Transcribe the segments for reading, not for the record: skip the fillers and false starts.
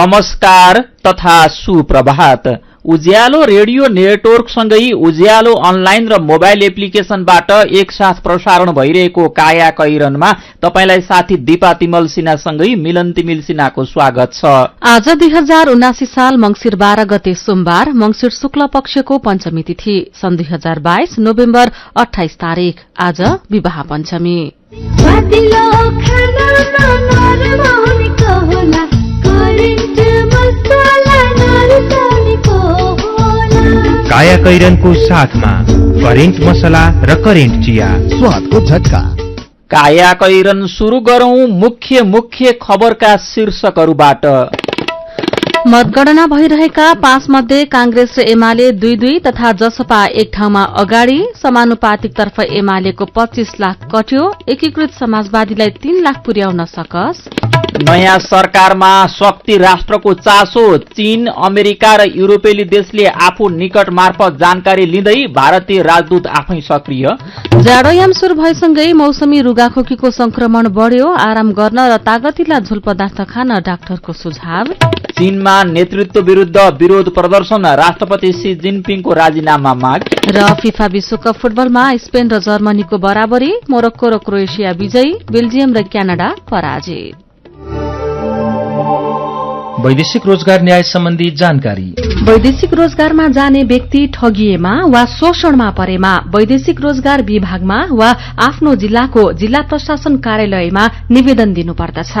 नमस्कार तथा सुप्रभात। उज्यालो रेडियो नेटवर्कसँगै उज्यालो अनलाइन र मोबाइल एप्लिकेशनबाट एकसाथ प्रसारण भइरहेको काया कैरनमा तपाईलाई साथी दीपा तिमल सिन्हासँगै मिलन तिमिल सिन्हाको स्वागत छ। आज 2079 साल मंगिर 12 गते सोमबार, मंगिर शुक्ल पक्षको पञ्चमी तिथि, सन् 2022 नोभेम्बर 28 तारिक। आज विवाह पञ्चमी। काया कैरनको साथमा करेन्ट मसला र करेन्ट चिया, स्वादको झट्का। काया कैरन सुरु गरौं मुख्य खबरका शीर्षकहरूबाट। मतगणना भइरहेका 5 मध्ये कांग्रेस र एमाले 2-2 तथा जसपा एक ठाउँमा अगाडि। समानुपातिक तर्फ एमालेको 25 लाख कट्यो। एकीकृत समाजवादीलाई 3 लाख पुर्याउन सकस। नयाँ सरकारमा शक्ति राष्ट्रको चासो। चीन, अमेरिका र युरोपेली देशले आफू निकट मार्फत जानकारी लिँदै, भारतीय राजदूत आफै सक्रिय। जाडोयाम सुरु भएसँगै मौसमी रुगाखोकीको संक्रमण बढ्यो। आराम गर्न र तागतिला झोल पदार्थ खान डाक्टरको सुझाव। चीनमा नेतृत्व विरूद्ध विरोध प्रदर्शन, राष्ट्रपति सी जिनपिङको राजीनामा माग। र फिफा विश्वकप फुटबलमा स्पेन र जर्मनीको बराबरी, मोरक्को र क्रोएसिया विजयी, बेल्जियम र क्यानाडा पराजित। वैदेशिक रोजगार न्याय सम्बन्धी जानकारी। वैदेशिक रोजगारमा जाने व्यक्ति ठगिएमा वा शोषणमा परेमा वैदेशिक रोजगार विभागमा वा आफ्नो जिल्लाको जिल्ला प्रशासन कार्यालयमा निवेदन दिनुपर्दछ।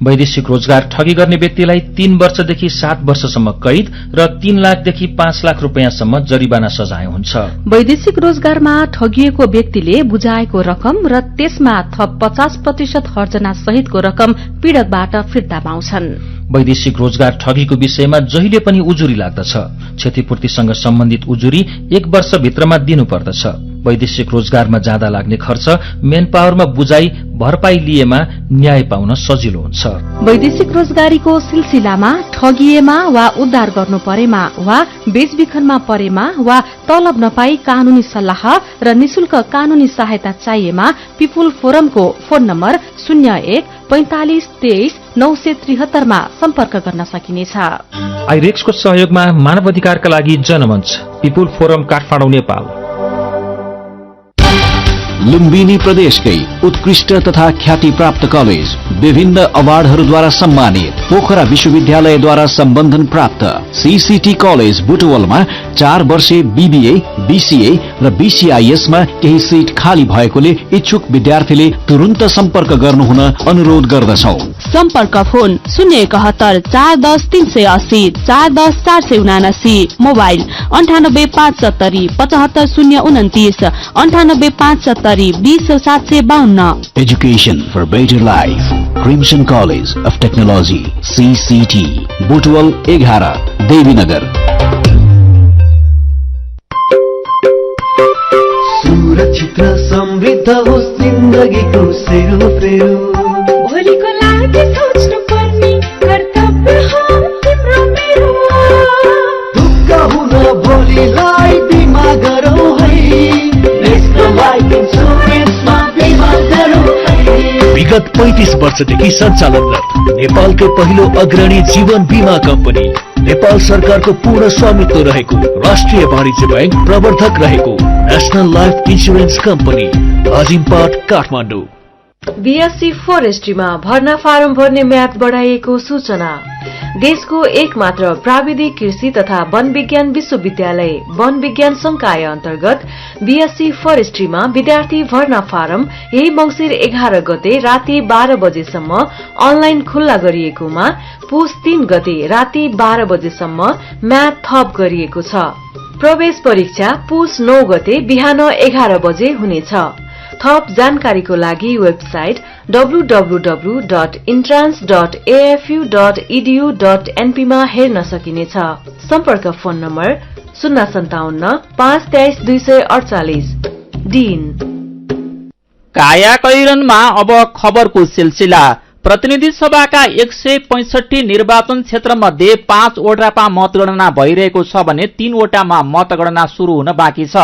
वैदेशिक रोजगार ठगी गर्ने व्यक्तिलाई 3 वर्षदेखि 7 वर्षसम्म कैद र 3 लाखदेखि 5 लाख रुपियाँसम्म जरिवाना सजाय हुन्छ। वैदेशिक रोजगारमा ठगिएको व्यक्तिले बुझाएको रकम र त्यसमा थप 50% हर्जना सहितको रकम पीड़कबाट फिर्ता पाउँछन्। वैदेशिक रोजगार ठगीको विषयमा जहिले पनि उजुरी लाग्दछ। क्षतिपूर्तिसँग सम्बन्धित उजुरी 1 वर्षभित्रमा दिनुपर्दछ। वैदेशिक रोजगारमा जाँदा लाग्ने खर्च, मेन पावरमा बुझाइ भरपाई लिएमा न्याय पाउन सजिलो हुन्छ। वैदेशिक रोजगारीको सिलसिलामा ठगिएमा वा उद्धार गर्नु परेमा वा बेचबिखनमा परेमा वा तलब नपाई कानूनी सल्लाह र निशुल्क कानूनी सहायता चाहिएमा पिपुल फोरमको फोन नम्बर 01 45 23 973 मा सम्पर्क गर्न सकिनेछ। आइरेक्सको सहयोगमा मानव अधिकारका लागि जनमञ्च, पिपुल फोरम काठमाडौँ, नेपाल। लुम्बिनी प्रदेशकै उत्कृष्ट तथा ख्याति प्राप्त कलेज, विभिन्न अवार्डहरूद्वारा सम्मानित, पोखरा विश्वविद्यालयद्वारा सम्बन्धन प्राप्त सीसीटी कलेज बुटवलमा 4 वर्षे बीबीए, बीसीए र बीसीआईएस मा केही सिट खाली भएकोले इच्छुक विद्यार्थीले तुरुन्त सम्पर्क गर्नुहुन अनुरोध गर्दछौ। सम्पर्क phone 071 410 380 410 479, mobile 98 570 75 029 98 570 20 752। Education for better life. Crimson College of Technology, CCT, Butwal 11, Devinagar. सुरक्षित र समृद्ध होस् जिन्दगीको सेरोफेरो। भोलिको लागि सोच्नु पर्ने कर्तव्य हो तिम्रो मेरो। दुःख हुन भोलिलाई बिमा गरौँ है, नेशनल लाइफ इन्सुरेन्समा बिमा गरौँ है। विगत 35 वर्षदेखि सञ्चालनरत नेपालकै पहिलो अग्रणी जीवन बीमा कम्पनी, नेपाल सरकारको पूर्ण स्वामित्व रहेको राष्ट्रिय वाणिज्य बैंक प्रवर्धक रहेको national life insurance company, Ajimpat, Kathmandu. BSc फोरेस्ट्रीमा भर्ना फारम भर्ने म्याद बढाइएको सूचना। देशको एकमात्र प्राविधिक कृषि तथा वन विज्ञान विश्वविद्यालय वन विज्ञान संकाय अन्तर्गत बीएससी फोरेस्ट्रीमा विद्यार्थी भर्ना फारम यही मंगिर 11 गते राति 12 बजेसम्म अनलाइन खुल्ला गरिएकोमा पुस 3 गते राति 12 बजेसम्म म्याद थप गरिएको छ। प्रवेश परीक्षा पुस 9 गते बिहान 11 बजे हुनेछ। थप जानकारीको लागि वेबसाइट www.entrance.afu.edu.np मा हेर्न सकिनेछ। सम्पर्क फोन नम्बर 057 523 248। डीन। काया कैरनमा अब खबरको सिलसिला। प्रतिनिधि सभाका 165 निर्वाचन क्षेत्रमध्ये 5 वटामा मतगणना भइरहेको छ भने 3 वटामा मतगणना शुरू हुन बाँकी छ।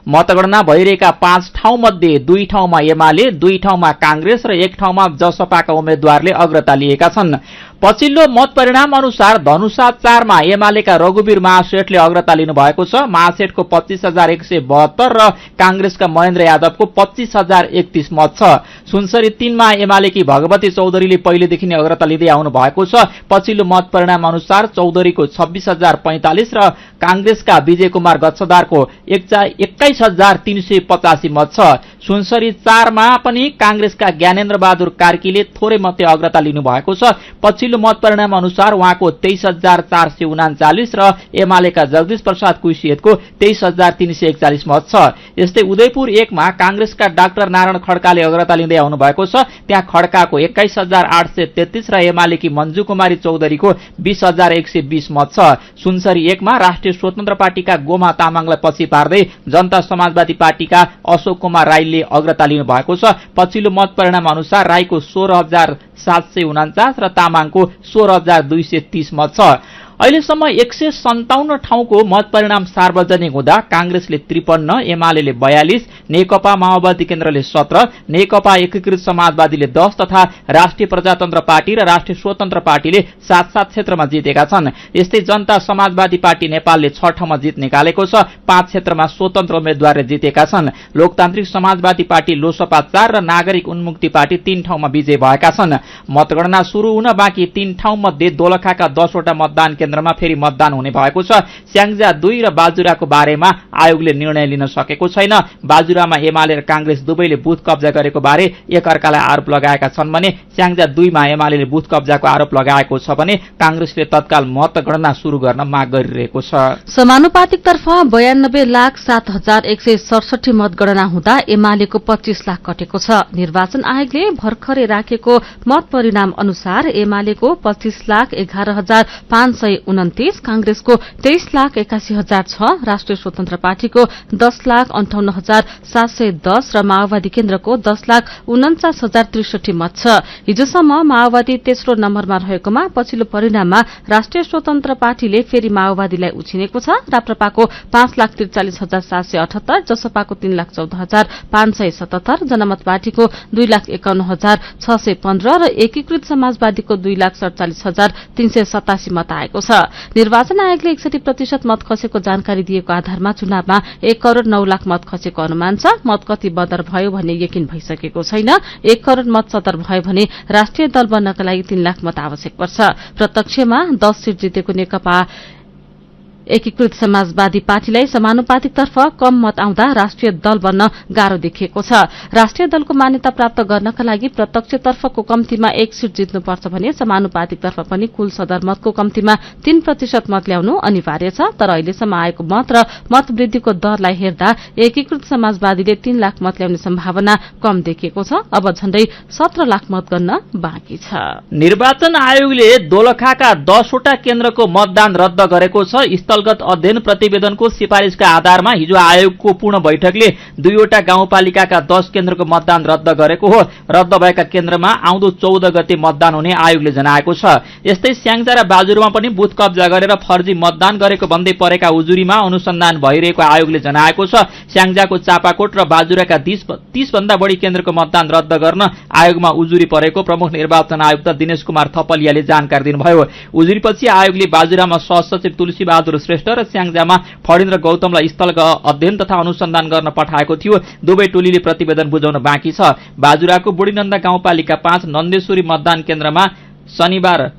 मतगणना भइरहेका 5 ठाउँमध्ये 2 ठाउँमा एमाले, 2 ठाउँमा कांग्रेस र 1 ठाउँमा जसपाका उम्मेद्वारले अग्रता लिएका छन्। पछिल्लो मत परिणाम अनुसार धनुषा 4 मा एमालेका रघुवीर महासेठले अग्रता लिनु भएको छ। महासेठको 25,172 र कांग्रेसका महेन्द्र यादवको 25,031 मत छ। सुनसरी 3 मा एमालेकी भगवती चौधरीले पहिलेदेखि नै अग्रता लिँदै आउनु भएको छ। पछिल्लो मत परिणाम अनुसार चौधरीको 26,045 र कांग्रेसका विजय कुमार गच्छदारको 21,385 मत छ। सुनसरी 4 मा पनि कांग्रेसका ज्ञानेन्द्र बहादुर कार्कीले थोरै मतले अग्रता लिनु भएको छ। पछिल्लो मत परिणाम अनुसार उहाँको 23,439 र एमालेका जगदीश प्रसाद कुइसियतको 23,341 मत छ। यस्तै उदयपुर 1 मा कांग्रेसका डाक्टर नारायण खड्काले अग्रता लिँदै आउनु भएको छ। त्यहाँ खड्काको 21,833 र एमालेकी मञ्जु कुमारी चौधरीको 20,120 मत छ। सुनसरी 1 मा राष्ट्रिय स्वतन्त्र पार्टीका गोमा तामाङलाई पछि पार्दै जनता समाजवादी पार्टीका अशोक कुमार राईले अग्रता लिनु भएको छ। पछिल्लो मत परिणाम अनुसार राईको 16,749 र तामाङको 16,230 मत छ। अहिलेसम्म 157 ठाउँको मत परिणाम सार्वजनिक हुँदा कांग्रेसले 53, एमालेले 42, नेकपा माओवादी केन्द्रले 17, नेकपा एकीकृत समाजवादीले 10 तथा राष्ट्रिय प्रजातन्त्र पार्टी र राष्ट्रिय स्वतन्त्र पार्टीले 7-7 क्षेत्रमा जितेका छन्। यस्तै जनता समाजवादी पार्टी नेपालले 6 ठाउँमा जित निकालेको छ। 5 क्षेत्रमा स्वतन्त्र उम्मेद्वारले जितेका छन्। लोकतान्त्रिक समाजवादी पार्टी लोसपा 4 र नागरिक उन्मुक्ति पार्टी 3 ठाउँमा विजय भएका छन्। मतगणना शुरू हुन बाँकी 3 ठाउँ मध्ये दोलखाका 10 वटा मतदान केन्द्रमा फेरि मतदान हुने भएको छ। स्याङ्जा 2 र बाजुराको बारेमा आयोगले निर्णय लिन सकेको छैन। बाजुरामा एमाले र कांग्रेस दुवैले बुथ कब्जा गरेको बारे एकअर्कालाई आरोप लगाएका छन् भने स्याङ्जा 2 मा एमाले बुथ कब्जाको आरोप लगाएको छ भने कांग्रेसले तत्काल मतगणना शुरू गर्न माग गरिरहेको छ। समानुपातिकतर्फ 92,07,167 मतगणना हुँदा एमालेको 25 लाख कटेको छ। निर्वाचन आयोगले भर्खरै राखेको मत परिणाम अनुसार एमालेको 25,11,529, कांग्रेसको 23,81,006, राष्ट्रिय स्वतन्त्र पार्टीको 10,58,710 र माओवादी केन्द्रको 10,49,063 मत छ। हिजोसम्म माओवादी तेस्रो नम्बरमा रहेकोमा पछिल्लो परिणाममा राष्ट्रिय स्वतन्त्र पार्टीले फेरि माओवादीलाई उछिनेको छ। राप्रपाको 5,43,778, जसपाको 3,14,577, जनमत पार्टीको 2,51,615 र एकीकृत समाजवादीको 2,47,387 मत आएको छ। निर्वाचन आयोगले 61% मत खसेको जानकारी दिएको आधारमा चुनावमा 1 करोड़ 9 लाख मत खसेको अनुमान छ। मत कति बदर भयो भन्ने यकिन भइसकेको छैन। 1 करोड़ मत सदर भयो भने राष्ट्रिय दल बन्नका लागि 3 लाख मत आवश्यक पर्छ। प्रत्यक्षमा 10 सीट जितेको नेकपा एकीकृत समाजवादी पार्टीलाई समानुपातिकतर्फ कम मत आउँदा राष्ट्रिय दल बन्न गाह्रो देखिएको छ। राष्ट्रिय दलको मान्यता प्राप्त गर्नका लागि प्रत्यक्षतर्फको कम्तीमा 1 सीट जित्नुपर्छ भने समानुपातिकतर्फ पनि कुल सदरमतको कम्तीमा 3% मत ल्याउनु अनिवार्य छ। तर अहिलेसम्म आएको मत र मत वृद्धिको दरलाई हेर्दा एकीकृत समाजवादीले 3 लाख मत ल्याउने सम्भावना कम देखिएको छ। अब झण्डै 17 लाख मत गर्न बाँकी छ। निर्वाचन आयोगले दोलखाका 10 वटा केन्द्रको मतदान रद्द गरेको छ। स्थलगत अध्ययन प्रतिवेदनको सिफारिशका आधारमा हिजो आयोगको पूर्ण बैठकले 2 वटा गाउँपालिकाका 10 केन्द्रको मतदान रद्द गरेको हो। रद्द भएका केन्द्रमा आउँदो 14 गते मतदान हुने आयोगले जनाएको छ। यस्तै स्याङ्जा र बाजुरामा पनि बुथ कब्जा गरेर फर्जी मतदान गरेको भन्दै परेका उजुरीमा अनुसन्धान भइरहेको आयोगले जनाएको छ। स्याङ्जाको चापाकोट र बाजुराका 30 भन्दा बढी केन्द्रको मतदान रद्द गर्न आयोगमा उजुरी परेको प्रमुख निर्वाचन आयुक्त दिनेश कुमार थपलियाले जानकारी दिनुभयो। उजुरीपछि आयोगले बाजुरामा सहसचिव तुलसी बहादुर श्रेष्ठ र स्याङ्जामा फणिन्द्र गौतमलाई स्थलगत अध्ययन तथा अनुसन्धान गर्न पठाएको थियो। दुवै टोलीले प्रतिवेदन बुझाउन बाँकी छ। बाजुराको बुढीनन्दा गाउँपालिका 5 नन्देश्वरी मतदान केन्द्रमा शनिबार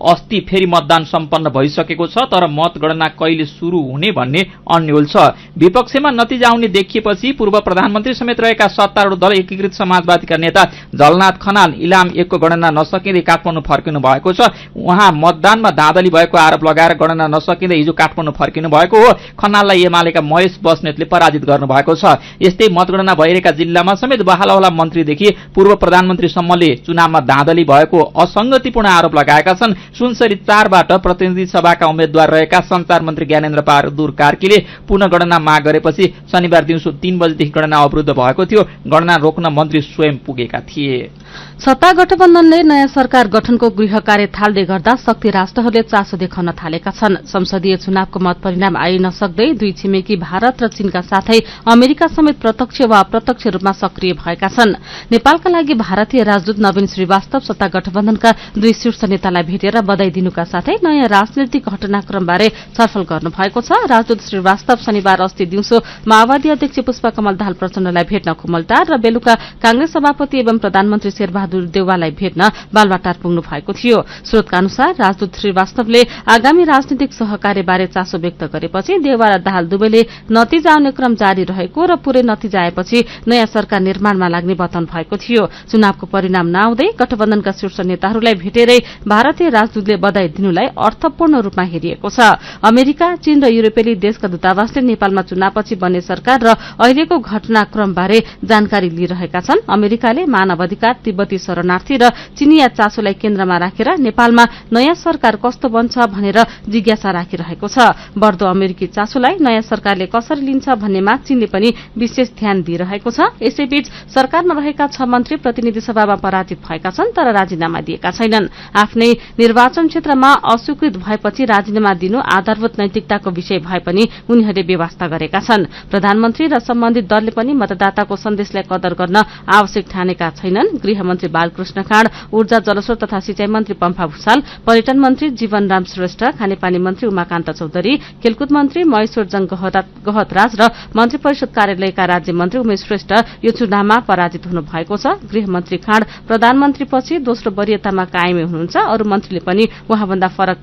अस्ति फेरि मतदान सम्पन्न भइसकेको छ। तर मतगणना कहिले शुरू हुने भन्ने अन्यल छ। विपक्षमा नतिजा आउने देखिएपछि पूर्व प्रधानमन्त्री समेत रहेका सत्तारूढ दल एकीकृत समाजवादीका नेता झलनाथ खनाल इलाम 1 को गणना नसकिँदै काठमाडौँ फर्किनु भएको छ। उहाँ मतदानमा धाँधली भएको आरोप लगाएर गणना नसकिँदै हिजो काठमाडौँ फर्किनु भएको हो। खनाललाई एमालेका महेश बस्नेतले पराजित गर्नु भएको छ। यस्तै मतगणना भइरहेका जिल्लामा समेत बहालवाला मन्त्रीदेखि पूर्व प्रधानमन्त्रीसम्मले चुनावमा धाँधली भएको असंगतिपूर्ण आरोप लगाएका छन्। सुनसरी 4 बाट प्रतिनिधि सभाका उम्मेद्वार रहेका संचार मन्त्री ज्ञानेन्द्र बहादुर कार्कीले पुनः गणना माग गरेपछि शनिबार दिउँसो 3 बजेदेखि गणना अवरुद्ध भएको थियो। गणना रोक्न मन्त्री स्वयं पुगेका थिए। सत्ता गठबन्धनले नयाँ सरकार गठनको गृह कार्य थाल्दै गर्दा शक्ति राष्ट्रहरूले चासो देखाउन थालेका छन्। संसदीय चुनावको मत परिणाम आइ नसक्दै दुई छिमेकी भारत र चीनका साथै अमेरिका समेत प्रत्यक्ष वा अप्रत्यक्ष रूपमा सक्रिय भएका छन्। नेपालका लागि भारतीय राजदूत नवीन श्रीवास्तव सत्ता गठबन्धनका दुई शीर्ष नेतालाई भेटेर बधाई दिनुका साथै नयाँ राजनीतिक घटनाक्रमबारे छलफल गर्नुभएको छ। राजदूत श्रीवास्तव शनिबार अस्ति दिउँसो माओवादी अध्यक्ष पुष्पकमल दाहाल प्रचण्डलाई भेट्न खुमलटार र बेलुका कांग्रेस सभापति एवं प्रधानमन्त्री शेरबहादुर देउवालाई भेट्न बालुवाटार पुग्नु भएको थियो। स्रोतका अनुसार राजदूत श्रीवास्तवले आगामी राजनीतिक सहकार्यबारे चासो व्यक्त गरेपछि देउवा र दाहाल दुवैले नतिजा आउने क्रम जारी रहेको र पूरै नतिजा आएपछि नयाँ सरकार निर्माणमा लाग्ने बताउनु भएको थियो। चुनावको परिणाम नआउँदै गठबन्धनका शीर्ष नेताहरूलाई भेटेरै भारतीय राजदूतले बधाई दिनुलाई अर्थपूर्ण रूपमा हेरिएको छ। अमेरिका, चीन र युरोपेली देशका दूतावासले नेपालमा चुनावपछि बन्ने सरकार र अहिलेको घटनाक्रमबारे जानकारी लिइरहेका छन्। अमेरिकाले मानव अधिकार, तिब्बती शरणार्थी र चीनिया चासोलाई केन्द्रमा राखेर नेपालमा नयाँ सरकार कस्तो बन्छ भनेर जिज्ञासा राखिरहेको छ। बढ्दो अमेरिकी चासोलाई नयाँ सरकारले कसरी लिन्छ भन्नेमा चीनले पनि विशेष ध्यान दिइरहेको छ। यसैबीच सरकारमा रहेका 6 मन्त्री प्रतिनिधि सभामा पराजित भएका छन् तर राजीनामा दिएका छैनन्। आफ्नै निर्वाचन क्षेत्रमा अस्वीकृत भएपछि राजीनामा दिनु आधारभूत नैतिकताको विषय भए पनि उनीहरूले व्यवस्था गरेका छन्। प्रधानमन्त्री र सम्बन्धित दलले पनि मतदाताको सन्देशलाई कदर गर्न आवश्यक ठानेका छैनन्। गृहमन्त्री बालकृष्ण खाँड, ऊर्जा जलस्रोत तथा सिंचाई मन्त्री पम्फा भूषाल, पर्यटन मन्त्री जीवनराम श्रेष्ठ, खानेपानी मन्त्री उमाकान्त चौधरी, खेलकुद मन्त्री महेश्वरजङ गहतराज र मन्त्री परिषद कार्यालयका राज्य मन्त्री उमेश श्रेष्ठ यो चुनावमा पराजित हुनु भएको छ। गृहमन्त्री खाँड प्रधानमन्त्रीपछि दोस्रो वरियतामा कायमै हुनुहुन्छ। अरू मन्त्रीले पनि उहाँभन्दा फरक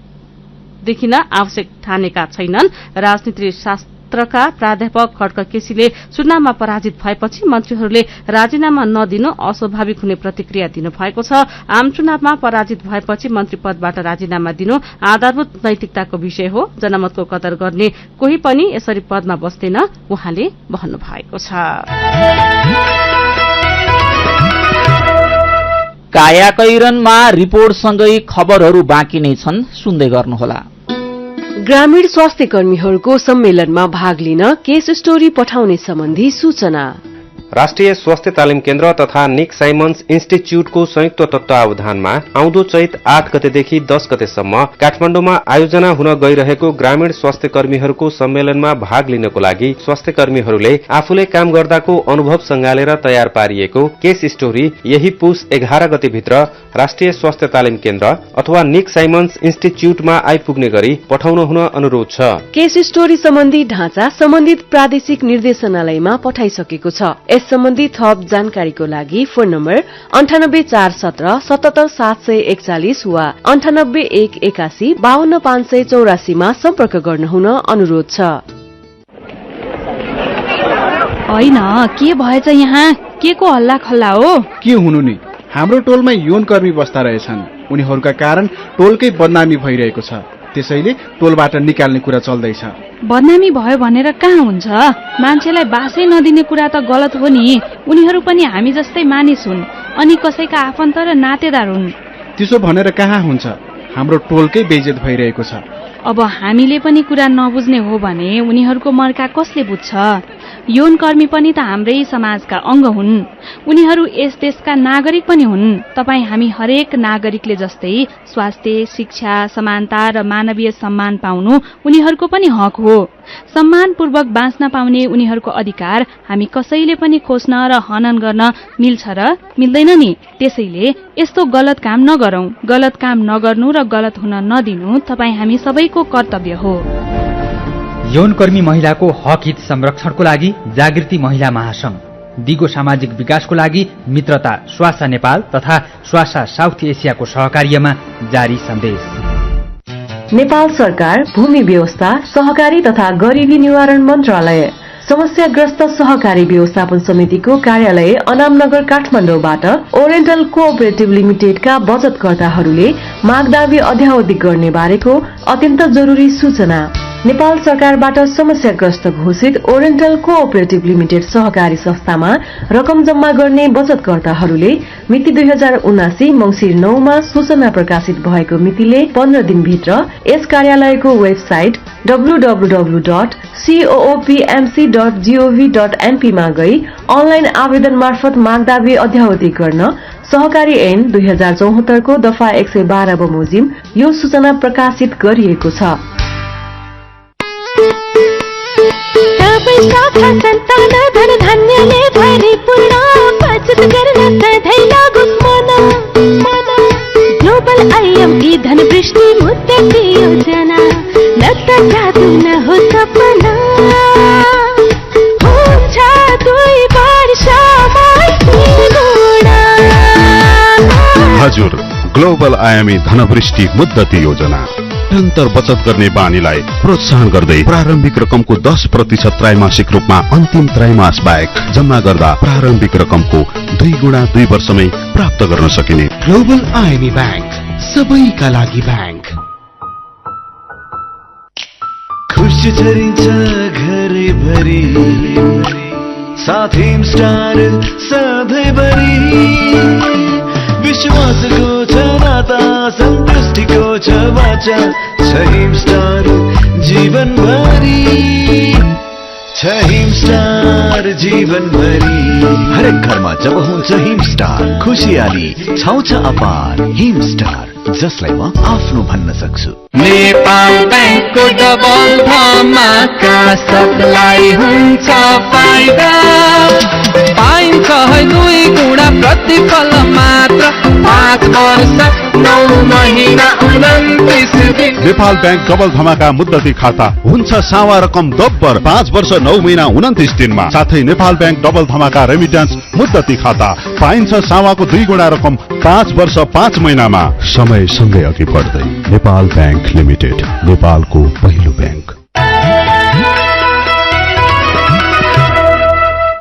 देखिन आवश्यक ठानेका छैनन्। राजनीति शास्त्रका प्राध्यापक खड्क केसीले चुनावमा पराजित भएपछि मन्त्रीहरूले राजीनामा नदिनु अस्वाभाविक हुने प्रतिक्रिया दिनुभएको छ। आम चुनावमा पराजित भएपछि मन्त्री पदबाट राजीनामा दिनु आधारभूत नैतिकताको विषय हो। जनमतको कदर गर्ने कोही पनि यसरी पदमा बस्दैन उहाँले भन्नुभएको छ। कायाकैरनमा रिपोर्टसँगै खबरहरू बाँकी नै छन्, सुन्दै गर्नुहोला। ग्रामीण स्वास्थ्य कर्मीहरूको सम्मेलनमा भाग लिन केस स्टोरी पठाउने सम्बन्धी सूचना। राष्ट्रिय स्वास्थ्य तालिम केन्द्र तथा निक साइमन्स इन्स्टिच्युटको संयुक्त तत्वावधानमा आउँदो चैत 8 गतेदेखि 10 गतेसम्म काठमाडौँमा आयोजना हुन गइरहेको ग्रामीण स्वास्थ्य कर्मीहरूको सम्मेलनमा भाग लिनको लागि स्वास्थ्य कर्मीहरूले आफूले काम गर्दाको अनुभव सँगालेर तयार पारिएको केस स्टोरी यही पुस 11 गतेभित्र राष्ट्रिय स्वास्थ्य तालिम केन्द्र अथवा निक साइमन्स इन्स्टिच्युटमा आइपुग्ने गरी पठाउन हुन अनुरोध छ। केस स्टोरी सम्बन्धी ढाँचा सम्बन्धित प्रादेशिक निर्देशनालयमा पठाइसकेको छ। यस सम्बन्धी थप जानकारीको लागि फोन नम्बर 98417 77741 वा 98181 52584 मा सम्पर्क गर्नुहुन अनुरोध छ। होइन के भएछ यहाँ? के को हल्ला खल्ला हो? के हुनु नि, हाम्रो टोलमा यौन कर्मी बस्दा रहेछन्। उनीहरूका कारण टोलकै बदनामी भइरहेको छ। त्यसैले टोलबाट निकाल्ने कुरा चल्दैछ। बदनामी भयो भनेर कहाँ हुन्छ? मान्छेलाई बासै नदिने कुरा त गलत हो नि। उनीहरू पनि हामी जस्तै मानिस हुन् अनि कसैका आफन्त र नातेदार हुन्। त्यसो भनेर कहाँ हुन्छ? हाम्रो टोलकै बेइज्जत भइरहेको छ। अब हामीले पनि कुरा नबुझ्ने हो भने उनीहरूको मर्का कसले बुझ्छ? यौन कर्मी पनि त हाम्रै समाजका अंग हुन्। उनीहरू यस देशका नागरिक पनि हुन्। तपाई हामी हरेक नागरिकले जस्तै स्वास्थ्य, शिक्षा, समानता र मानवीय सम्मान पाउनु उनीहरूको पनि हक हो। सम्मानपूर्वक बाँच्न पाउने उनीहरूको अधिकार हामी कसैले पनि खोज्न र हनन गर्न मिल्छ र मिल्दैन नि। त्यसैले यस्तो गलत काम नगरौं। गलत काम नगर्नु र गलत हुन नदिनु तपाई हामी सबैको कर्तव्य हो। यौनकर्मी महिलाको हक हित संरक्षणको लागि जागृति महिला महासंघ, दिगो सामाजिक विकासको लागि मित्रता स्वासा नेपाल तथा स्वासा साउथ एसियाको सहकार्यमा जारी सन्देश। नेपाल सरकार, भूमि व्यवस्था, सहकारी तथा गरिबी निवारण मन्त्रालय, समस्याग्रस्त सहकारी व्यवस्थापन समितिको कार्यालय अनामनगर काठमाडौँबाट ओरिएन्टल कोअपरेटिभ लिमिटेडका बचतकर्ताहरूले मागदावी अध्यावधिक गर्ने बारेको अत्यन्त जरुरी सूचना। नेपाल सरकारबाट समस्याग्रस्त घोषित ओरिएन्टल कोअपरेटिभ लिमिटेड सहकारी संस्थामा रकम जम्मा गर्ने बचतकर्ताहरूले मिति 2079 मंसिर 9 मा सूचना प्रकाशित भएको मितिले 15 दिनभित्र यस कार्यालयको वेबसाइट www.coopmc.gov.np मा गई अनलाइन आवेदन मार्फत मागदावी अध्यावधि गर्न सहकारी ऐन 2074 को दफा 112 बमोजिम यो सूचना प्रकाशित गरिएको छ। ग्लोबल आईएमई धनवृष्टि मुद्दती योजना न त जादु न हो सपना हुन्छ 2 वर्षमा गुणा। हजुर, ग्लोबल आयामी धनवृष्टि मुद्दती योजना निरन्तर बचत गर्ने बानीलाई प्रोत्साहन गर्दै प्रारम्भिक रकमको 10% त्रैमासिक रूपमा अन्तिम त्रैमास बाहेक जम्मा गर्दा प्रारम्भिक रकमको 2 गुणा 2 वर्षमै प्राप्त गर्न सकिने ग्लोबल आईएमई बैंक, सबैका लागि बैंक। खुसी छरिन्छ घरैभरि साथ हिमस्टार सधैँभरि विश्वासको छ नाता सन्तुष्टिको छ वाचा छ हिमस्टार जीवनभरि छ हिमस्टार जीवनभरि। हरेक घरमा जब हुन्छ हिमस्टार खुसियाली छाउँछ अपार। हिमस्टार, जसलाई म आफ्नो भन्न सक्छु। नेपाल बैंकको डबल धमाका सबलाई हुन्छ फाइदा पाइन्छ 2 गुणा प्रतिफल मात्र 5 वर्ष 9 महिना 29 दिन। नेपाल बैंक डबल धमाका मुद्दती खाता हुन्छ सावा रकम दोब्बर 5 वर्ष 9 महिना 29 दिनमा। साथै नेपाल बैंक डबल धमाका रेमिट्यान्स मुद्दती खाता पाइन्छ सावाको 2 गुणा रकम 5 वर्ष 5 महिनामा। समय सँगै अघि बढ्दै नेपाल बैंक लिमिटेड, नेपालको पहिलो बैंक।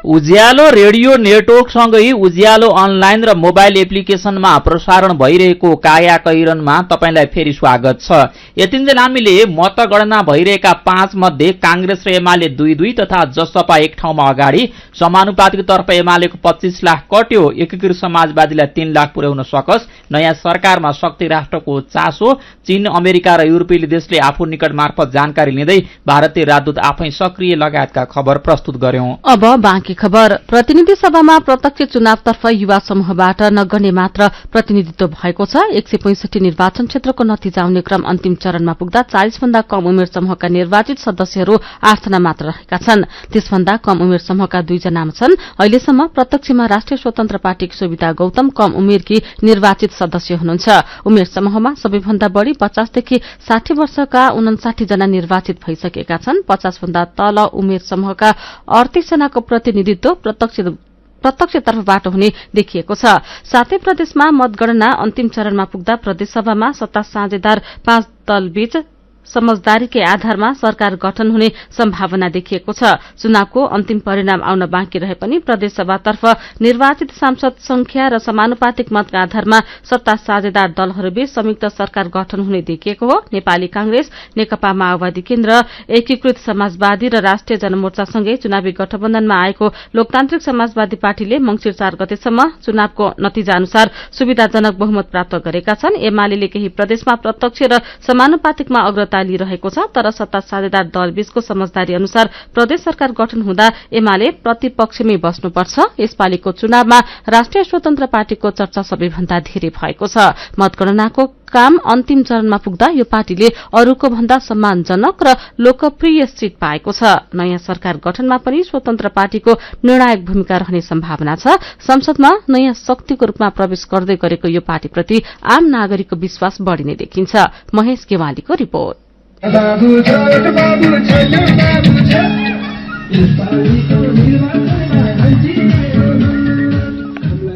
उज्यालो रेडियो नेटवर्कसँगै उज्यालो अनलाइन र मोबाइल एप्लिकेशनमा प्रसारण भइरहेको काया कैरनमा तपाईलाई फेरि स्वागत छ। यतिन्जेल हामीले मतगणना भइरहेका 5 मध्ये कांग्रेस र एमाले 2-2 तथा जसपा एक ठाउँमा अगाडि, समानुपातिक तर्फ एमालेको 25 लाख कट्यो, एकीकृत समाजवादीलाई 3 लाख पुर्याउन सकस, नयाँ सरकारमा शक्ति राष्ट्रको चासो, चीन, अमेरिका र युरोपेली देशले आफू निकट मार्फत जानकारी लिँदै भारतीय राजदूत आफै सक्रिय लगायतका खबर प्रस्तुत गर्यौं। अब बाँकी खबर। प्रतिनिधि सभामा प्रत्यक्ष चुनावतर्फ युवा समूहबाट नगर्ने मात्र प्रतिनिधित्व भएको छ। 165 निर्वाचन क्षेत्रको नतिजा आउने क्रम अन्तिम चरणमा पुग्दा 40 भन्दा कम उमेर समूहका निर्वाचित सदस्यहरू 8 जना मात्र रहेका छन्। त्यसभन्दा कम उमेर समूहका 2 जना छन्। अहिलेसम्म प्रत्यक्षमा राष्ट्रिय स्वतन्त्र पार्टीकी सुविधा गौतम कम उमेरकी निर्वाचित सदस्य हुनुहुन्छ। उमेर समूहमा सबैभन्दा बढ़ी 50 देखि 60 वर्षका 59 जना निर्वाचित भइसकेका छन्। 50 भन्दा तल उमेर समूहका 38 जनाको प्रतिनिधित्व प्रत्यक्ष तर्फबाट हुने देखिएको छ। साथै प्रदेशमा मतगणना अन्तिम चरणमा पुग्दा प्रदेशसभामा सत्ता साझेदार 5 दलबीच समझदारीकै आधारमा सरकार गठन हुने सम्भावना देखिएको छ। चुनावको अन्तिम परिणाम आउन बाँकी रहे पनि प्रदेशसभातर्फ निर्वाचित सांसद संख्या र समानुपातिक मतका आधारमा सत्ता साझेदार दलहरूबीच संयुक्त सरकार गठन हुने देखिएको हो। नेपाली कांग्रेस, नेकपा माओवादी केन्द्र, एकीकृत समाजवादी र राष्ट्रिय जनमोर्चासँगै चुनावी गठबन्धनमा आएको लोकतान्त्रिक समाजवादी पार्टीले मंसिर 4 गतेसम्म चुनावको नतिजा अनुसार सुविधाजनक बहुमत प्राप्त गरेका छन्। एमाले केही प्रदेशमा प्रत्यक्ष र समानुपातिकमा अग्रता लिइरहेको छ, तर सत्ता साझेदार दलबीचको समझदारी अनुसार प्रदेश सरकार गठन हुँदा एमाले प्रतिपक्षमै बस्नुपर्छ। यसपालिको चुनावमा राष्ट्रिय स्वतन्त्र पार्टीको चर्चा सबैभन्दा धेरै भएको छ। मतगणनाको काम अन्तिम चरणमा पुग्दा यो पार्टीले अरूको भन्दा सम्मानजनक र लोकप्रिय सीट पाएको छ। नयाँ सरकार गठनमा पनि स्वतन्त्र पार्टीको निर्णायक भूमिका रहने सम्भावना छ। संसदमा नयाँ शक्तिको रूपमा प्रवेश गर्दै गरेको यो पार्टीप्रति आम नागरिकको विश्वास बढ़िने देखिन्छ। महेश गेवालीको रिपोर्ट।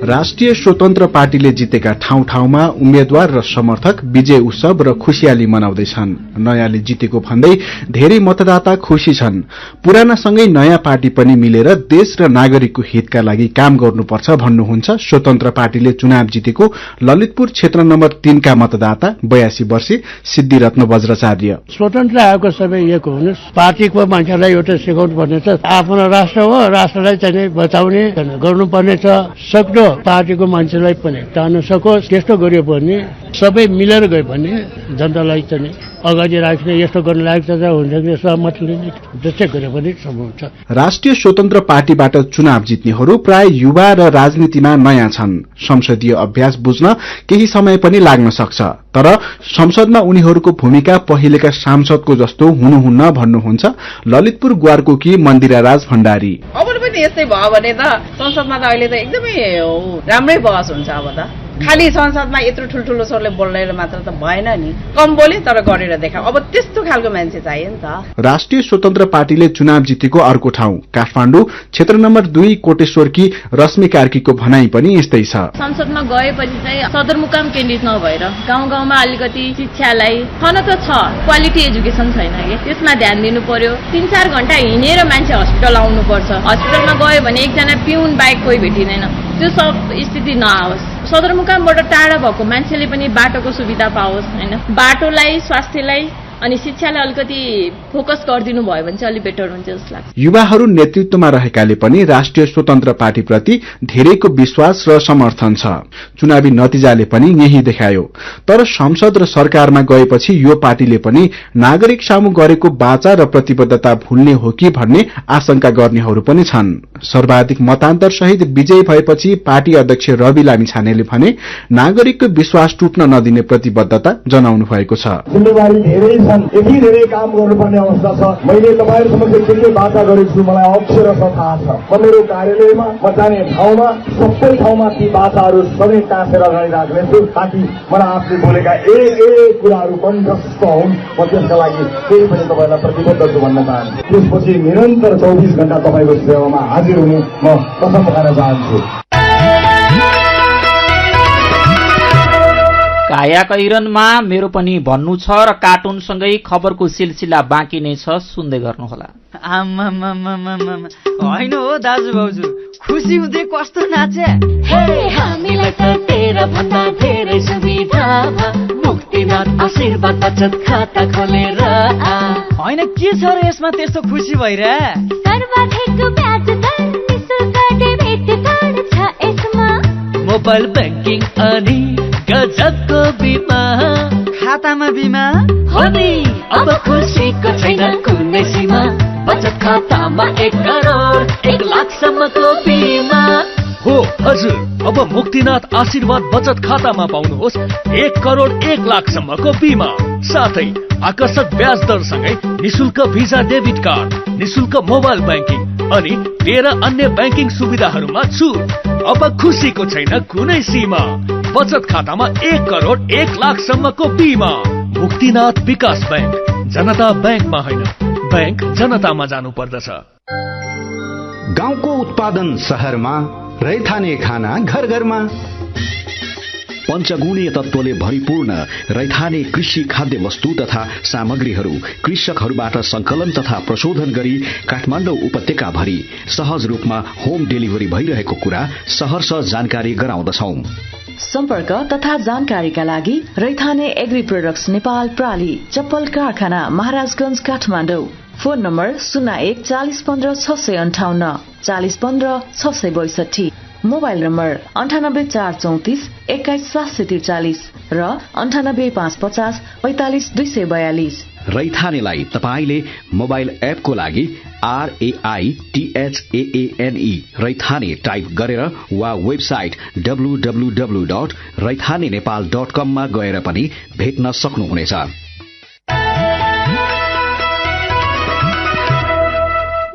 राष्ट्रिय स्वतन्त्र पार्टीले जितेका ठाउँ ठाउँमा उम्मेद्वार र समर्थक विजय उत्सव र खुशियाली मनाउँदैछन्। नयाँले जितेको भन्दै धेरै मतदाता खुशी छन्। पुरानासँगै नयाँ पार्टी पनि मिलेर देश र नागरिकको हितका लागि काम गर्नुपर्छ भन्नुहुन्छ स्वतन्त्र पार्टीले चुनाव जितेको ललितपुर क्षेत्र नम्बर 3 का मतदाता 82 वर्षीय सिद्धिरत्न वज्राचार्य। स्वतन्त्र आएको सबै एक हुनुहोस्, पार्टीको मान्छेलाई एउटा सिकाउनु पर्नेछ, आफ्नो राष्ट्र हो, राष्ट्रलाई चाहिँ बचाउने गर्नुपर्ने छ। सक्दो पार्टीको मान्छेलाई पनि टार्न सकोस्। त्यस्तो गर्यो भने सबै मिलेर गयो भने जनतालाई चाहिँ अगाडि राख्ने यस्तो गर्न लाग्छ हुन्छ कि सहमति लिने जस्तै गरे पनि सम्भव छ। राष्ट्रिय स्वतन्त्र पार्टीबाट चुनाव जित्नेहरू प्राय युवा र राजनीतिमा नयाँ छन्। संसदीय अभ्यास बुझ्न केही समय पनि लाग्न सक्छ, तर संसदमा उनीहरूको भूमिका पहिलेका सांसदको जस्तो हुनुहुन्न भन्नुहुन्छ ललितपुर ग्वारकोकी मन्दिरा राज भण्डारी। अब पनि यस्तै भयो भने त संसदमा त अहिले त एकदमै राम्रै बहस हुन्छ। अब त खालि संसदमा यत्रो ठुल्ठुलो स्वरले बोलेर मात्र त भएन नि, कम बोले तर गरेर देखाऊ। अब त्यस्तो खालको मान्छे चाहियो नि त। राष्ट्रिय स्वतन्त्र पार्टीले चुनाव जितेको अर्को ठाउँ काठमाडौँ क्षेत्र नम्बर 2 कोटेश्वरकी रश्मि कार्कीको भनाई पनि यस्तै छ। संसदमा गएपछि चाहिँ सदरमुकाम केन्द्रित नभएर गाउँ गाउँमा अलिकति शिक्षालाई छन त छ, क्वालिटी एजुकेसन छैन कि त्यसमा ध्यान दिनु पर्यो। 3-4 घण्टा हिँडेर मान्छे हस्पिटल आउनु पर्छ, हस्पिटलमा गयो भने एकजना पिउन बाहेक कोही भेटिँदैन। त्यो सब स्थिति नआओस्। सदरमुकामबाट टाढा भएको मान्छेले पनि बाटोको सुविधा पाओस् हैन। बाटोलाई, स्वास्थ्यलाई अनि शिक्षालाई अलिकति फोकस गरिदिनु भयो भने चाहिँ अलि बेटर हुन्छ जस्तो लाग्छ। युवाहरू नेतृत्वमा रहेकाले पनि राष्ट्रिय स्वतन्त्र पार्टीप्रति धेरैको विश्वास र समर्थन छ। चुनावी नतिजाले पनि यही देखायो। तर संसद र सरकारमा गएपछि यो पार्टीले पनि नागरिक सामु गरेको वाचा र प्रतिबद्धता भुल्ने हो कि भन्ने आशंका गर्नेहरू पनि छन्। सर्वाधिक मतान्तर सहित विजयी भएपछि पार्टी अध्यक्ष रवि लामिछानेले भने नागरिकको विश्वास टुट्न नदिने प्रतिबद्धता जनाउनु भएको छ। यति धेरै काम गर्नुपर्ने अवस्था छ। मैले तपाईहरु समक्ष के वाचा गरेको छु मलाई अक्षरशः थाहा छ। म मेरो कार्यालयमा म जाने ठाउँमा सबै ठाउँमा ती वाचाहरू सधैँ टाँसेर राख्नेछु ताकि मलाई आफूले बोलेका एक कुराहरू कण्ठस्थ हुन्। म त्यसका लागि केही पनि तपाईलाई प्रतिबद्ध छु भन्न चाहन्छु। त्यसपछि निरन्तर 24 घण्टा तपाईको सेवामा हाजिर हुने म कसम खान चाहन्छु। काया कैरनमा मेरो पनि भन्नु छ र कार्टुनसँगै खबरको सिलसिला बाँकी नै छ, सुन्दै गर्नुहोला। होइन हो दाजु भाउजू, खुसी हुँदै कस्तो नाचे। हामीलाई त तेरा भन्दा धेरै सुविधा मुक्तिनाथ आशीर्वाद बचत खाता खोलेर। होइन के छ र यसमा त्यस्तो खुसी भइरा? सर्वाधिक ब्याज दर निशुल्क डेबिट कार्ड छ यसमा। मोबाइल ब्याङ्किङ अनि गजबको बिमा। खातामा बिमा हो नि, अब खुसीको छैन कुनै सीमा। बचत खातामा 1 करोड 1 लाखसम्मको बिमा। हो हजुर, अब मुक्तिनाथ आशीर्वाद बचत खातामा पाउनुहोस् 1 करोड 1 लाखसम्मको बिमा, साथै आकर्षक ब्याज दरसँगै निशुल्क भिजा डेबिट कार्ड, निशुल्क मोबाइल ब्याङ्किङ अनि 13 अन्य ब्याङ्किङ सुविधाहरूमा छुट। अब खुसीको छैन कुनै सीमा। बचत खातामा 1 करोड 1 लाखसम्मको बिमा। मुक्तिनाथ विकास बैंक, जनता बैंकमा होइन, बैंक जनतामा जानु पर्दछ। गाउँको उत्पादन शहरमा, रैथाने खाना घर घरमा। पञ्चगुणीय तत्त्वले भरिपूर्ण रैथाने कृषि खाद्य वस्तु तथा सामग्रीहरू कृषकहरूबाट संकलन तथा प्रशोधन गरी काठमाडौँ उपत्यका भरि सहज रूपमा होम डेलिभरी भइरहेको कुरा सहर्ष जानकारी गराउँदछौं। सम्पर्क तथा जानकारीका लागि रैथाने एग्री प्रोडक्ट्स नेपाल प्राली, चप्पल कारखाना, Maharajganj, Kathmandu. Phone number 01 40 15 658 40 15 662। Mobile number 98 434 21 743 र 98 550 45 242। रैथानेलाई तपाईले मोबाइल एपको लागि RAITHAANE रैथाने टाइप गरेर वा वेबसाइट www.raithanenepal.com मा गएर पनि भेट्न सक्नुहुनेछ।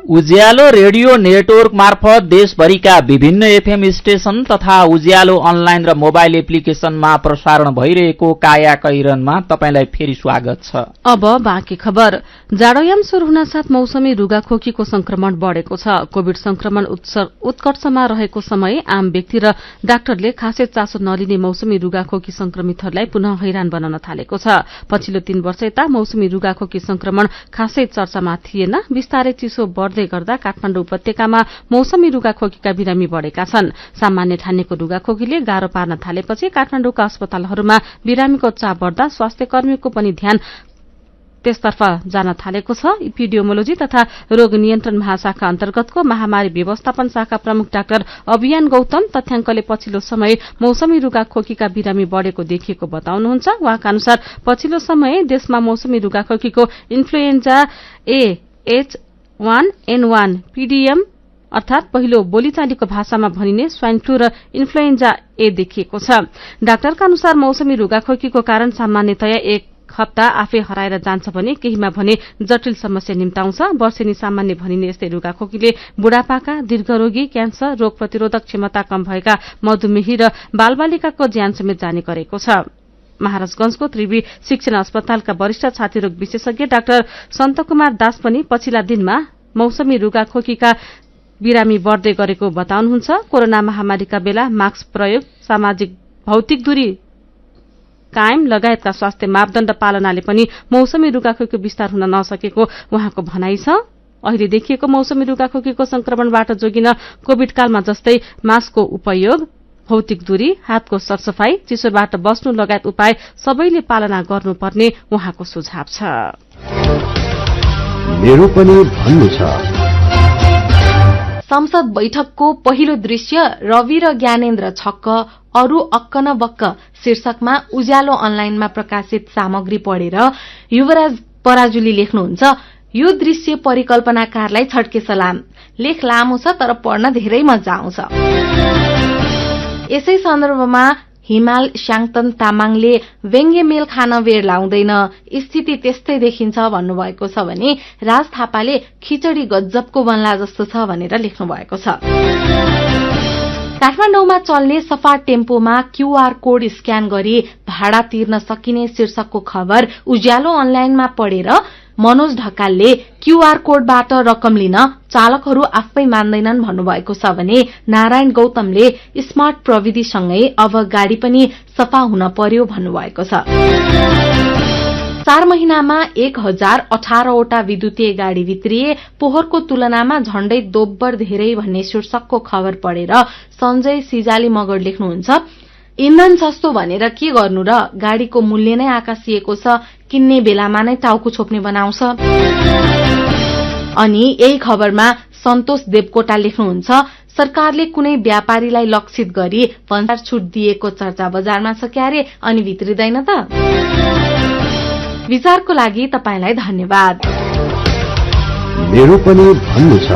उज्यालो रेडियो नेटवर्क मार्फत देशभरिका विभिन्न एफएम स्टेशन तथा उज्यालो अनलाइन र मोबाइल एप्लिकेशनमा प्रसारण भइरहेको काया कैरनमा तपाईलाई फेरि स्वागत छ। अब बाँकी खबर। जाडोयाम शुरू हुन साथ मौसमी रुगाखोकीको संक्रमण बढ़ेको छ। कोविड संक्रमण उत्कर्षमा रहेको समय आम व्यक्ति र डाक्टरले खासै चासो नलिने मौसमी रुगाखोकी संक्रमितहरूलाई पुनः हैरान बनाउन थालेको छ। पछिल्लो 3 वर्ष यता मौसमी रुगाखोकी संक्रमण खासै चर्चामा थिएन। बिस्तारै चिसो गर्दा काठमाडौँ उपत्यकामा मौसमी रुगाखोकीका बिरामी बढ़ेका छन्। सामान्य ठानेको रुगाखोकीले गाह्रो पार्न थालेपछि काठमाडौँका अस्पतालहरूमा बिरामीको चाप बढ़दा स्वास्थ्य कर्मीको पनि ध्यान त्यसतर्फ जान थालेको छ। इपिडियोमोलोजी तथा रोग नियन्त्रण महाशाखा अन्तर्गतको महामारी व्यवस्थापन शाखा प्रमुख डाक्टर अभियान गौतम तथ्याङ्कले पछिल्लो समय मौसमी रुगाखोकीका बिरामी बढ़ेको देखिएको बताउनुहुन्छ। उहाँका अनुसार पछिल्लो समय देशमा मौसमी रुगाखोकीको इन्फ्लुएन्जा AH1N1 PDM अर्थात पहिलो बोलीचालीको भाषामा भनिने स्वाइन फ्लू र इन्फ्लुएन्जा ए देखिएको छ। डाक्टरका अनुसार मौसमी रुगाखोकीको कारण सामान्यतया एक हप्ता आफै हराएर जान्छ भने केहीमा भने जटिल समस्या निम्ताउँछ। वर्षेनी सामान्य भनिने यस्तै रुगाखोकीले बुढापाका, दीर्घरोगी, क्यान्सर, रोग प्रतिरोधक क्षमता कम भएका मधुमेही र बालबालिकाको ज्यान समेत जाने गरेको छ। महाराजगंजको त्रिवी शिक्षण अस्पतालका वरिष्ठ छातीरोग विशेषज्ञ डाक्टर सन्तकुमार दास पनि पछिल्ला दिनमा मौसमी रुगाखोकीका बिरामी बढ़दै गरेको बताउनुहुन्छ। कोरोना महामारीका बेला मास्क प्रयोग, सामाजिक भौतिक दूरी कायम लगायतका स्वास्थ्य मापदण्ड पालनाले पनि मौसमी रुगाखोकीको विस्तार हुन नसकेको उहाँको भनाइ छ। अहिले देखिएको मौसमी रुगाखोकीको संक्रमणबाट जोगिन कोविड कालमा जस्तै मास्कको उपयोग, भौतिक दूरी, हातको सरसफाई, चिसोबाट बस्नु लगायत उपाय सबैले पालना गर्नुपर्ने उहाँको सुझाव छ। मेरो पनि भन्नु छ। संसद बैठकको पहिलो दृश्य रवि र ज्ञानेन्द्र छक्क अरू अक्क न बक्क शीर्षकमा उज्यालो अनलाइनमा प्रकाशित सामग्री पढेर युवराज पराजुली लेख्नुहुन्छ, यो दृश्य परिकल्पनाकारलाई छड्के सलाम। लेख लामो छ तर पढ्न धेरै मजा आउँछ। यसै सन्दर्भमा हिमाल श्याङतन तामाङले व्यङ्ग्य मेल खान बेर लाउँदैन, स्थिति त्यस्तै देखिन्छ भन्नुभएको छ भने राज थापाले खिचडी गज्जबको बन्ला जस्तो छ भनेर लेख्नु भएको छ। काठमाडौँमा चल्ने सफा टेम्पोमा क्यूआर कोड स्क्यान गरी भाडा तिर्न सकिने शीर्षकको खबर उज्यालो अनलाइनमा पढेर मनोज ढकालले क्यूआर कोडबाट रकम लिन चालकहरू आफै मान्दैनन् भन्नुभएको छ भने नारायण गौतमले स्मार्ट प्रविधिसँगै अब गाड़ी पनि सफा हुन पर्यो भन्नुभएको छ। 4 महिनामा 1018वटा विद्युतीय गाड़ी भित्रिए, पोहोरको तुलनामा झण्डै दोब्बर धेरै भन्ने शीर्षकको खबर पढेर सञ्जय सिजाली मगर लेख्नुहुन्छ, इन्धन सस्तो भनेर के गर्नु र, गाड़ीको मूल्य नै आकाशिएको छ, किन्ने बेलामा नै टाउको छोप्ने बनाउँछ। अनि यही खबरमा सन्तोष देवकोटा लेख्नुहुन्छ, सरकारले कुनै व्यापारीलाई लक्षित गरी भन्सार छुट दिएको चर्चा बजारमा छ क्यारे, अनि भित्रिदैन त। विचारको लागि तपाईलाई धन्यवाद। मेरो पनि भन्नु छ।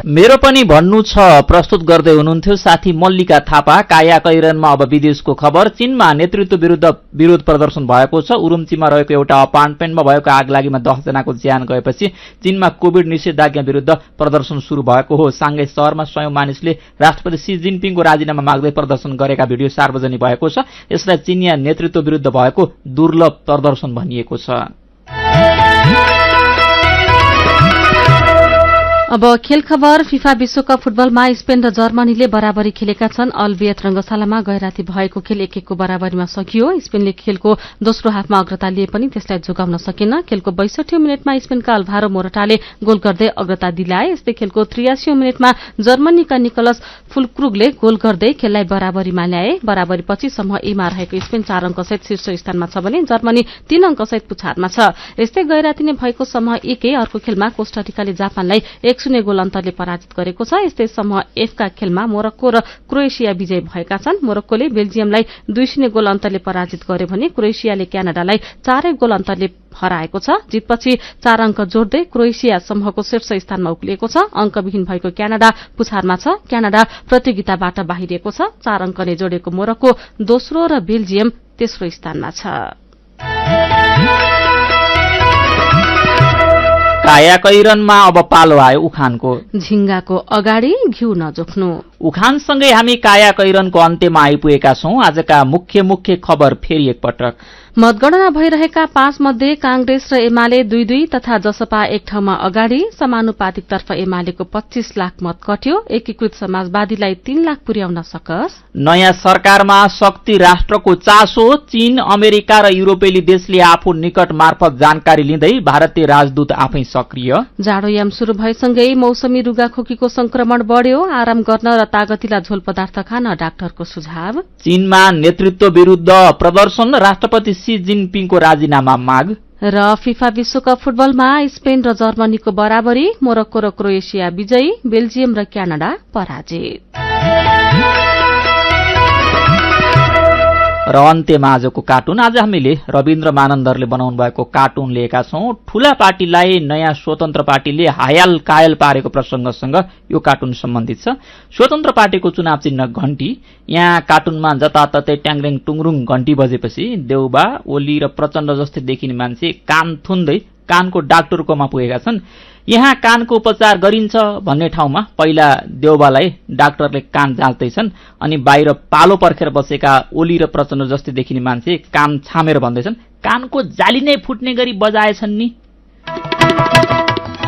मेरो पनि भन्नु छ प्रस्तुत गर्दै हुनुहुन्थ्यो साथी मल्लिका थापा। काया कैरनमा अब विदेशको खबर। चीनमा नेतृत्व विरुद्ध विरोध प्रदर्शन भएको छ। उरुम्चीमा रहेको एउटा अपार्टमेन्टमा भएको आगलागीमा 10 जनाको ज्यान गएपछि चीनमा कोभिड निषेधाज्ञा विरुद्ध प्रदर्शन शुरू भएको हो। सांघाई शहरमा सयौं मानिसले राष्ट्रपति शी जिनपिङको राजीनामा माग्दै प्रदर्शन गरेका भिडियो सार्वजनिक भएको छ। यसलाई चीनिया नेतृत्व विरुद्ध भएको दुर्लभ प्रदर्शन भनिएको छ। अब खेल खबर। फिफा विश्वकप फुटबलमा स्पेन र जर्मनीले बराबरी खेलेका छन्। अल्बियत रंगशालामा गैराती भएको खेल 1-1को बराबरीमा सकियो। स्पेनले खेलको दोस्रो हाफमा अग्रता लिए पनि त्यसलाई जोगाउन सकेन। खेलको 62औं मिनेटमा स्पेनका अल्भारो मोरटाले गोल गर्दै अग्रता दिलाए। यस्तै खेलको 83औं मिनेटमा जर्मनीका निकोलस फुलक्रुगले गोल गर्दै खेललाई बराबरीमा ल्याए। बराबरीपछि समूह ए मा रहेको स्पेन 4 अंकसहित शीर्ष स्थानमा छ भने जर्मनी 3 अंकसहित पुछारमा छ। यस्तै गैराती नै भएको समूह ए कै अर्को खेलमा कोस्टारिकाले जापानलाई 1-0 गोल अन्तरले पराजित गरेको छ। यस्तै समूह एफ का खेलमा मोरक्को र क्रोएशिया विजयी भएका छन्। मोरक्कोले बेल्जियमलाई 2-0 गोल अन्तरले पराजित गर्यो भने क्रोएशियाले क्यानाडालाई 4 गोल अन्तरले हराएको छ। जितपछि 4 अंक जोड्दै क्रोएशिया समूहको शीर्ष स्थानमा उक्लिएको छ। अंकविहीन भएको क्यानाडा पुछारमा छ। क्यानाडा प्रतियोगिताबाट बाहिरिएको छ। 4 अंकले जोडेको मोरक्को दोस्रो र बेल्जियम तेस्रो स्थानमा छ। काया कैरनमा अब पालो आयो उखानको। झिंगाको अगाडि घिउ नजोख्नु। उखानसँगै हामी काया कैरनको अन्त्यमा आइपुगेका छौं। आजका मुख्य खबर फेरि एकपटक। मतगणना भइरहेका 5 मध्ये कांग्रेस र एमाले 2-2 तथा जसपा एक ठाउँमा अगाडि। समानुपातिकतर्फ एमालेको 25 लाख मत कट्यो। एकीकृत समाजवादीलाई 3 लाख पुर्याउन सकस। नयाँ सरकारमा शक्ति राष्ट्रको चासो। चीन, अमेरिका र युरोपेली देशले आफू निकट मार्फत जानकारी लिँदै भारतीय राजदूत आफै सक्रिय। जाडोयाम शुरू भएसँगै मौसमी रुगाखोकीको संक्रमण बढ्यो। आराम गर्न र तागतिला झोल पदार्थ खान डाक्टरको सुझाव। चीनमा नेतृत्व विरुद्ध प्रदर्शन, राष्ट्रपति सी जिनपिङको राजीनामा माग। र फिफा विश्वकप फुटबलमा स्पेन र जर्मनीको बराबरी, मोरक्को र क्रोएसिया विजयी, बेल्जियम र क्यानाडा पराजित। र अन्त्यमा आजको कार्टुन। आज हामीले रविन्द्र मानन्दरले बनाउनु भएको कार्टुन लिएका छौं। ठूला पार्टीलाई नयाँ स्वतन्त्र पार्टीले हायल कायल पारेको प्रसंगसँग यो कार्टुन सम्बन्धित छ। स्वतन्त्र पार्टीको चुनाव चिन्ह घण्टी। यहाँ कार्टुनमा जताततै ट्याङरेङ टुङरुङ घण्टी बजेपछि देउबा, ओली र प्रचण्ड जस्तै देखिने मान्छे कान थुन्दै कानको डाक्टरकोमा पुगेका छन्। यहाँ कानको उपचार गरिन्छ भन्ने ठाउँमा पहिला देउबालाई डाक्टरले कान जाँच्दैछन् अनि बाहिर पालो पर्खेर बसेका ओली र प्रचण्ड जस्तै देखिने मान्छे कान छामेर भन्दैछन्, कानको जाली नै फुट्ने गरी बजाएछन् नि।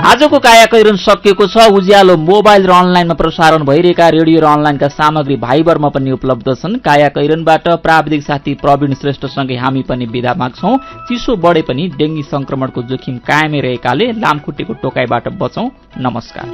आजको काया कैरन सकिएको छ। उज्यालो मोबाइल र अनलाइनमा प्रसारण भइरहेका रेडियो र अनलाइनका सामग्री भाइबरमा पनि उपलब्ध छन्। काया कैरनबाट प्राविधिक साथी प्रवीण श्रेष्ठसँगै हामी पनि बिदा माग्छौं। चिसो बढे पनि डेंगी संक्रमणको जोखिम कायमै रहेकाले लामखुट्टेको टोकाइबाट बचौं। नमस्कार।